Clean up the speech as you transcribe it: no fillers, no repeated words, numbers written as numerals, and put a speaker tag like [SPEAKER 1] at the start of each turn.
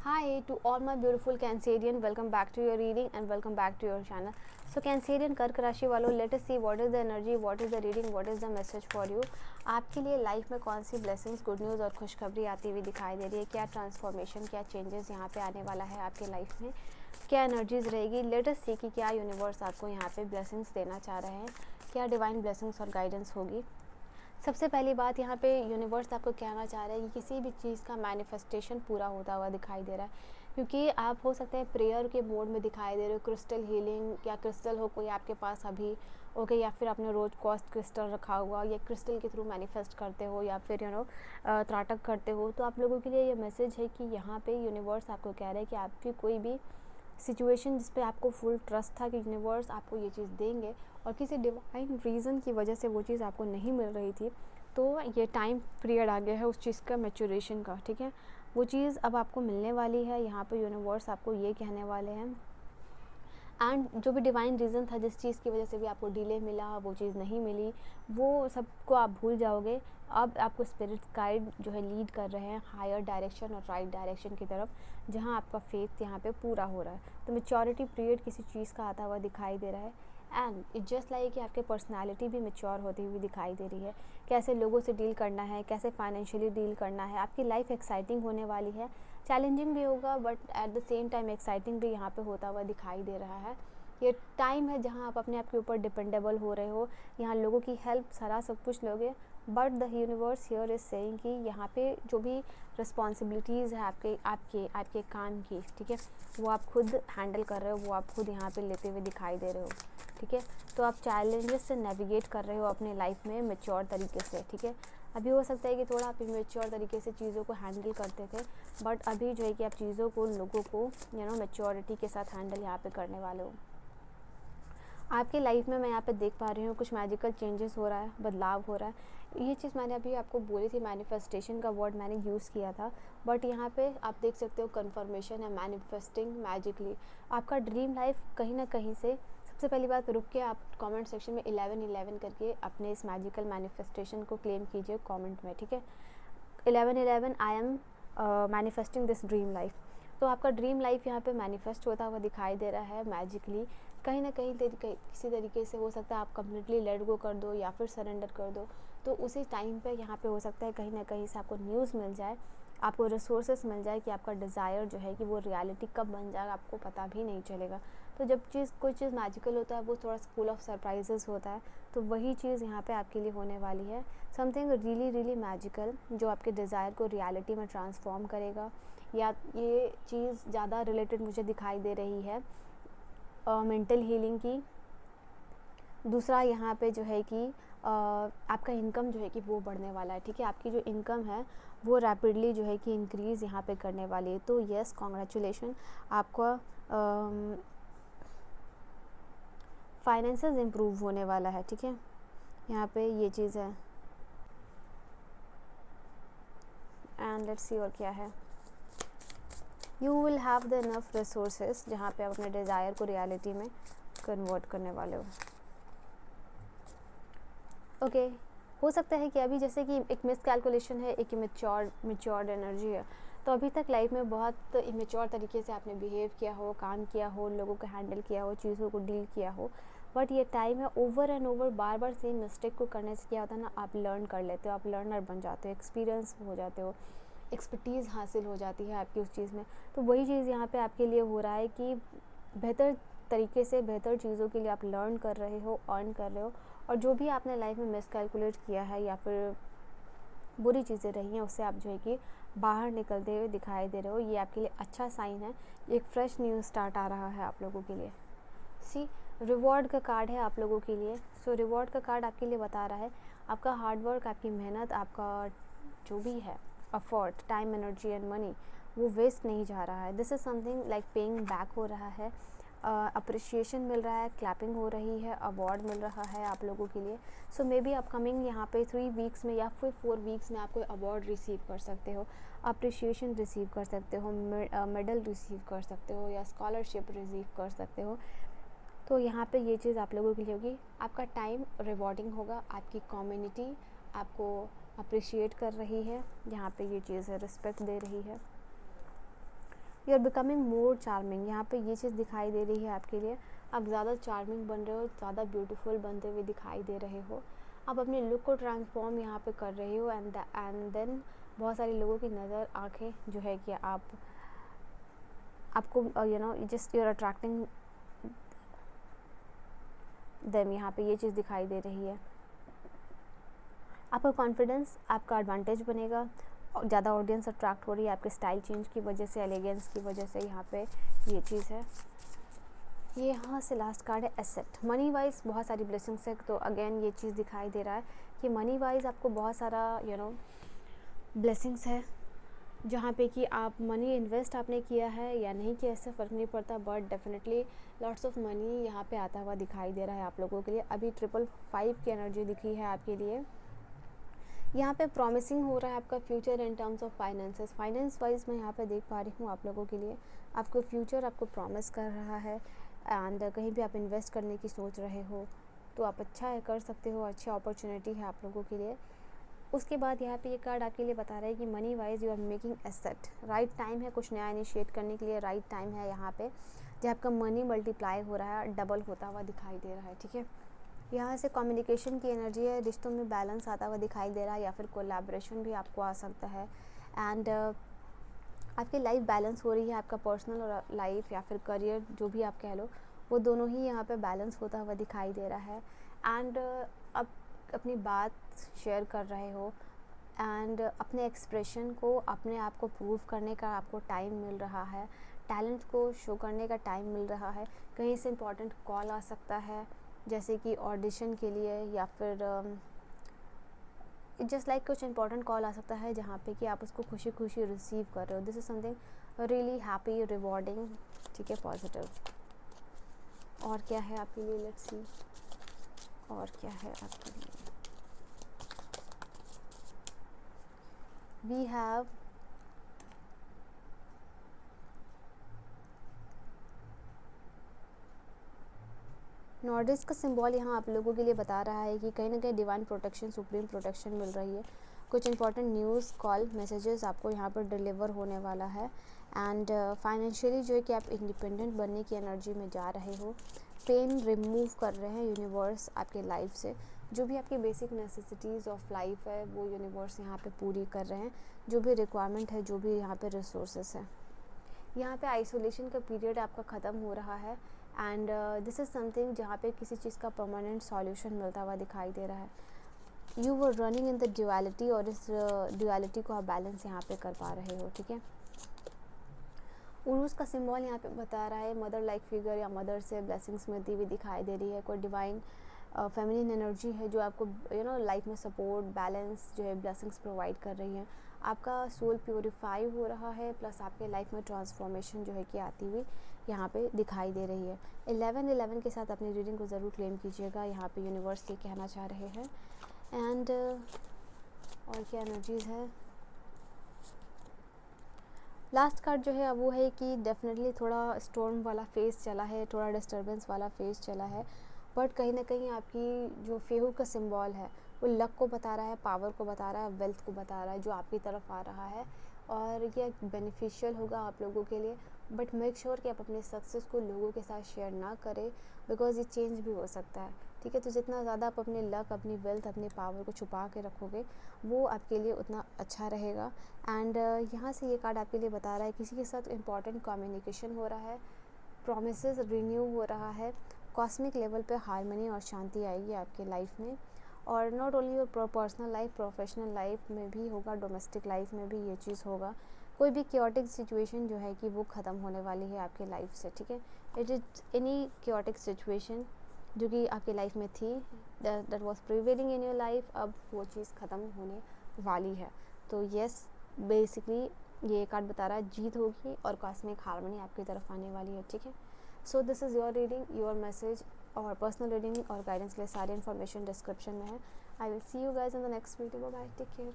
[SPEAKER 1] Hi to all my beautiful Cancerian, welcome back to your reading and welcome back to your channel. So Cancerian कर्क राशि वालों, let us see what is the energy, what is the reading, what is the message for you. आपके लिए life में कौन सी blessings, good news और खुशखबरी आती हुई दिखाई दे रही है, क्या ट्रांसफॉर्मेशन, क्या चेंजेस यहाँ पे आने वाला है आपके लाइफ में, क्या एनर्जीज रहेगी. लेट अस सी कि क्या यूनिवर्स आपको यहाँ पे ब्लेसिंग्स देना चाह रहे हैं, क्या डिवाइन ब्लेसिंग्स और गाइडेंस होगी. सबसे पहली बात यहाँ पे यूनिवर्स आपको कहना चाह रहा है कि किसी भी चीज़ का मैनिफेस्टेशन पूरा होता हुआ दिखाई दे रहा है, क्योंकि आप हो सकते हैं प्रेयर के मोड में दिखाई दे रहे हो. क्रिस्टल हीलिंग या क्रिस्टल हो कोई आपके पास अभी ओके, या फिर आपने रोज कॉस्ट क्रिस्टल रखा हुआ या क्रिस्टल के थ्रू मैनिफेस्ट करते हो या फिर त्राटक करते हो. तो आप लोगों के लिए ये मैसेज है कि यहाँ पे यूनिवर्स आपको कह रहा है कि आपकी कोई भी सिचुएशन जिस पे आपको फुल ट्रस्ट था कि यूनिवर्स आपको ये चीज़ देंगे और किसी डिवाइन रीज़न की वजह से वो चीज़ आपको नहीं मिल रही थी, तो ये टाइम पीरियड आ गया है उस चीज़ का मैच्योरेशन का. ठीक है, वो चीज़ अब आपको मिलने वाली है. यहाँ पे यूनिवर्स आपको ये कहने वाले हैं. एंड जो भी डिवाइन रीज़न था जिस चीज़ की वजह से भी आपको डिले मिला, वो चीज़ नहीं मिली, वो सबको आप भूल जाओगे. अब आपको स्पिरिट गाइड जो है लीड कर रहे हैं हायर डायरेक्शन और राइट डायरेक्शन की तरफ, जहां आपका फेथ यहाँ पे पूरा हो रहा है. तो मैच्योरिटी पीरियड किसी चीज़ का आता हुआ दिखाई दे रहा है. एंड इट जस्ट लाइक कि आपके पर्सनालिटी भी मैच्योर होती हुई दिखाई दे रही है. कैसे लोगों से डील करना है, कैसे फाइनेंशियली डील करना है. आपकी लाइफ एक्साइटिंग होने वाली है, चैलेंजिंग भी होगा but at the same time exciting भी यहाँ पे होता हुआ दिखाई दे रहा है. ये टाइम है जहाँ आप अपने आप के ऊपर डिपेंडेबल हो रहे हो, यहाँ लोगों की हेल्प सारा सब कुछ लोगे. But the universe here is saying कि यहाँ पे जो भी रिस्पॉन्सिबिलिटीज़ है आपके आपके आपके काम की, ठीक है, वो आप खुद हैंडल कर रहे हो, वो आप खुद यहाँ पे लेते हुए दिखाई दे रहे हो. ठीक है, तो आप चैलेंजेस से नेविगेट कर रहे हो अपने लाइफ में मैच्योर तरीके से. ठीक है, अभी हो सकता है कि थोड़ा आप इमेच्योर तरीके से चीज़ों को हैंडल करते थे, बट अभी जो है कि आप चीज़ों को, लोगों को मैच्योरिटी के साथ हैंडल यहाँ पे करने वाले हो. आपकी लाइफ में मैं यहाँ पे देख पा रही हूँ कुछ मैजिकल चेंजेस हो रहा है, बदलाव हो रहा है. ये चीज़ मैंने अभी आपको बोली थी, मैनिफेस्टेशन का वर्ड मैंने यूज़ किया था, बट यहाँ पे आप देख सकते हो कन्फर्मेशन है, मैनिफेस्टिंग मैजिकली. आपका ड्रीम लाइफ कहीं ना कहीं से, सबसे पहली बात रुक के आप कमेंट सेक्शन में 1111 करके अपने इस मैजिकल मैनिफेस्टेशन को क्लेम कीजिए कमेंट में. ठीक है, 1111 I am manifesting this dream life. तो आपका ड्रीम लाइफ यहाँ पे मैनिफेस्ट होता हुआ दिखाई दे रहा है मैजिकली. कहीं ना कहीं किसी तरीके से हो सकता है आप कम्प्लीटली लेट गो कर दो या फिर सरेंडर कर दो, तो उसी टाइम पे यहाँ पे हो सकता है कहीं ना कहीं से आपको न्यूज़ मिल जाए, आपको रिसोर्सेस मिल जाए कि आपका डिज़ायर जो है कि वो रियलिटी कब बन जाएगा आपको पता भी नहीं चलेगा. तो जब कोई चीज़ मैजिकल होता है वो थोड़ा सा फुल ऑफ सरप्राइजेस होता है, तो वही चीज़ यहाँ पे आपके लिए होने वाली है. समथिंग रियली रियली मैजिकल जो आपके डिज़ायर को रियलिटी में ट्रांसफॉर्म करेगा. या ये चीज़ ज़्यादा रिलेटेड मुझे दिखाई दे रही है मेंटल हीलिंग की. दूसरा यहाँ पे जो है कि आपका इनकम जो है कि वो बढ़ने वाला है. ठीक है, आपकी जो इनकम है वो रैपिडली जो है कि इंक्रीज़ यहाँ पे करने वाली है. तो यस, कॉन्ग्रेचुलेशन, आपका फाइनेंसेस इम्प्रूव होने वाला है. ठीक है, यहाँ पे ये चीज़ है. एंड लेट्स सी और क्या है. You will have the enough resources जहाँ पे आप अपने डिज़ायर को रियलिटी में कन्वर्ट करने वाले हो. ओके, हो सकता है कि अभी जैसे कि एक मिस कैलकुलेशन है, एक इमेच्योर्ड एनर्जी है, तो अभी तक लाइफ में बहुत इमेच्योर तरीके से आपने बिहेव किया हो, काम किया हो, लोगों को हैंडल किया हो, चीज़ों को डील किया हो. बट ये टाइम है over and over bar bar same mistake को करने से क्या होता है ना, आप लर्न कर लेते हो, आप लर्नर बन जाते हो, एक्सपीरियंस हो जाते हो, एक्सपर्टीज़ हासिल हो जाती है आपकी उस चीज़ में. तो वही चीज़ यहाँ पे आपके लिए हो रहा है कि बेहतर तरीके से बेहतर चीज़ों के लिए आप लर्न कर रहे हो, अर्न कर रहे हो, और जो भी आपने लाइफ में मिस कैलकुलेट किया है या फिर बुरी चीज़ें रही हैं उससे आप जो है कि बाहर निकलते हुए दिखाई दे रहे हो. ये आपके लिए अच्छा साइन है, एक फ्रेश न्यू स्टार्ट आ रहा है आप लोगों के लिए. सी, रिवॉर्ड का कार्ड है आप लोगों के लिए. सो रिवॉर्ड का कार्ड आपके लिए बता रहा है आपका हार्डवर्क, आपकी मेहनत, आपका जो भी है effort, time, energy and money, वो वेस्ट नहीं जा रहा है. This is something like paying back हो रहा है, अप्रिशिएशन मिल रहा है, क्लैपिंग हो रही है, अवार्ड मिल रहा है आप लोगों के लिए. सो मे बी अपकमिंग यहाँ पे 3 वीक्स में या फिर 4 वीक्स में आप कोई अवार्ड रिसीव कर सकते हो, अप्रिशिएशन रिसीव कर सकते हो, मेडल रिसीव कर सकते हो या स्कॉलरशिप रिसीव कर सकते हो. तो यहाँ पे ये चीज़ आप लोगों के लिए होगी. आपका टाइम रिवॉर्डिंग होगा, आपकी कम्युनिटी आपको अप्रिशिएट कर रही है, यहाँ पे ये चीज़ है रिस्पेक्ट दे रही है. You are becoming more charming, यहाँ पे ये चीज़ दिखाई दे रही है आपके लिए। आप ज़्यादा चार्मिंग बन रहे हो, ज़्यादा ब्यूटीफुल बनते हुए दिखाई दे रहे हो। आप अपने लुक को ट्रांसफॉर्म यहाँ पे कर रहे हो एंड देन बहुत सारे लोगों की नज़र आंखें जो है कि आपको just you are attracting them, यहाँ पे ये चीज़ दिखाई दे रही है। आपका कॉन्फिडेंस आपका एडवांटेज बनेगा, ज़्यादा ऑडियंस अट्रैक्ट हो रही है आपके स्टाइल चेंज की वजह से, एलिगेंस की वजह से, यहाँ पे ये चीज़ है। ये यहाँ से लास्ट कार्ड है एसेट। मनी वाइज बहुत सारी ब्लेसिंग्स है, तो अगेन ये चीज़ दिखाई दे रहा है कि मनी वाइज आपको बहुत सारा ब्लेसिंग्स है, जहाँ पे कि आप मनी इन्वेस्ट आपने किया है या नहीं किया इससे फ़र्क नहीं पड़ता, but definitely lots of money यहाँ पे आता हुआ दिखाई दे रहा है आप लोगों के लिए। अभी 555 की एनर्जी दिखी है आपके लिए। यहाँ पे प्रॉमिसिंग हो रहा है आपका future in terms of finances. Finance wise मैं यहाँ पे देख पा रही हूँ आप लोगों के लिए, आपको फ्यूचर आपको प्रॉमिस कर रहा है एंड कहीं भी आप इन्वेस्ट करने की सोच रहे हो तो आप अच्छा है, कर सकते हो, अच्छी अपॉर्चुनिटी है आप लोगों के लिए। उसके बाद यहाँ पे ये कार्ड आपके लिए बता रहा है कि money wise you are making asset, right time है कुछ नया इनिशिएट करने के लिए, राइट टाइम है यहाँ पे जब आपका मनी मल्टीप्लाई हो रहा है, डबल होता हुआ दिखाई दे रहा है, ठीक है। यहाँ से कम्युनिकेशन की एनर्जी है, रिश्तों में बैलेंस आता हुआ दिखाई दे रहा है, या फिर कोलैबोरेशन भी आपको आ सकता है एंड आपकी लाइफ बैलेंस हो रही है, आपका पर्सनल और लाइफ या फिर करियर जो भी आप कह लो, वो दोनों ही यहाँ पे बैलेंस होता हुआ दिखाई दे रहा है एंड अब अपनी बात शेयर कर रहे हो एंड अपने एक्सप्रेशन को, अपने आप को प्रूव करने का आपको टाइम मिल रहा है, टैलेंट को शो करने का टाइम मिल रहा है। कहीं से इम्पॉर्टेंट कॉल आ सकता है, जैसे कि ऑडिशन के लिए या फिर जस्ट लाइक कुछ इंपॉर्टेंट कॉल आ सकता है जहाँ पे कि आप उसको खुशी खुशी रिसीव कर रहे हो। This is something really happy, rewarding, ठीक है, पॉजिटिव। और क्या है आपके लिए, लेट्स सी और क्या है आपके लिए। वी हैव नॉर्डिस का सिंबल यहाँ आप लोगों के लिए बता रहा है कि कहीं ना कहीं डिवाइन प्रोटेक्शन, सुप्रीम प्रोटेक्शन मिल रही है। कुछ इंपॉर्टेंट न्यूज़, कॉल, मैसेजेस आपको यहाँ पर डिलीवर होने वाला है एंड फाइनेंशियली जो है कि आप इंडिपेंडेंट बनने की एनर्जी में जा रहे हो। पेन रिमूव कर रहे हैं यूनिवर्स आपके लाइफ से, जो भी आपकी बेसिक नेसेसिटीज़ ऑफ लाइफ है वो यूनिवर्स यहाँ पे पूरी कर रहे हैं, जो भी रिक्वायरमेंट है, जो भी यहाँ पे रिसोर्सेस है। यहाँ पे आइसोलेशन का पीरियड आपका ख़त्म हो रहा है एंड दिस इज़ समथिंग जहाँ पे किसी चीज़ का परमानेंट सॉल्यूशन मिलता हुआ दिखाई दे रहा है। You were running in the duality और इस ड्यूअलिटी को आप बैलेंस यहाँ पे कर पा रहे हो, ठीक है। उरूस का सिंबल यहाँ पे बता रहा है मदर लाइक फिगर या मदर से ब्लेसिंग्स मिलती हुई दिखाई दे रही है। कोई डिवाइन फेमिनिन एनर्जी है जो आपको लाइफ में सपोर्ट, बैलेंस जो है, ब्लेसिंग्स प्रोवाइड कर रही है। आपका सोल प्योरीफाई हो रहा है, प्लस आपके लाइफ में ट्रांसफॉर्मेशन जो है कि आती हुई यहाँ पे दिखाई दे रही है। 11-11 के साथ अपनी रीडिंग को ज़रूर क्लेम कीजिएगा, यहाँ पे यूनिवर्स ये कहना चाह रहे हैं एंड और क्या एनर्जीज़ है। लास्ट कार्ड जो है वो है कि डेफिनेटली थोड़ा स्टॉर्म वाला फेज़ चला है, थोड़ा डिस्टर्बेंस वाला फेज़ चला है, बट कहीं ना कहीं आपकी जो फेहू का सिंबल है वो लक को बता रहा है, पावर को बता रहा है, वेल्थ को बता रहा है, जो आपकी तरफ आ रहा है और ये बेनिफिशियल होगा आप लोगों के लिए। बट मेक श्योर कि आप अपने सक्सेस को लोगों के साथ शेयर ना करें, बिकॉज ये चेंज भी हो सकता है, ठीक है। तो जितना ज़्यादा आप अपने लक, अपनी वेल्थ, अपनी पावर को छुपा के रखोगे वो आपके लिए उतना अच्छा रहेगा। एंड यहाँ से ये कार्ड आपके लिए बता रहा है किसी के साथ इंपॉर्टेंट कम्युनिकेशन हो रहा है, प्रॉमिसेस रिन्यू हो रहा है, कॉस्मिक लेवल पे हार्मनी और शांति आएगी आपके लाइफ में। और not only your personal life, professional life में भी होगा, डोमेस्टिक लाइफ में भी ये चीज़ होगा। कोई भी क्योटिक सिचुएशन जो है कि वो ख़त्म होने वाली है आपके लाइफ से, ठीक है। It is any chaotic situation जो कि आपकी लाइफ में थी, that was prevailing in your life, अब वो चीज़ ख़त्म होने वाली है। तो येस, बेसिकली ये कार्ड बता रहा है जीत होगी और कॉस्मिक हार्मनी आपकी तरफ आने वाली है, ठीक है। So this is your reading, your message और पर्सनल रीडिंग और गाइडेंस के लिए सारी इन्फॉर्मेशन डिस्क्रिप्शन में है। I will see you guys in the next video, bye, take care.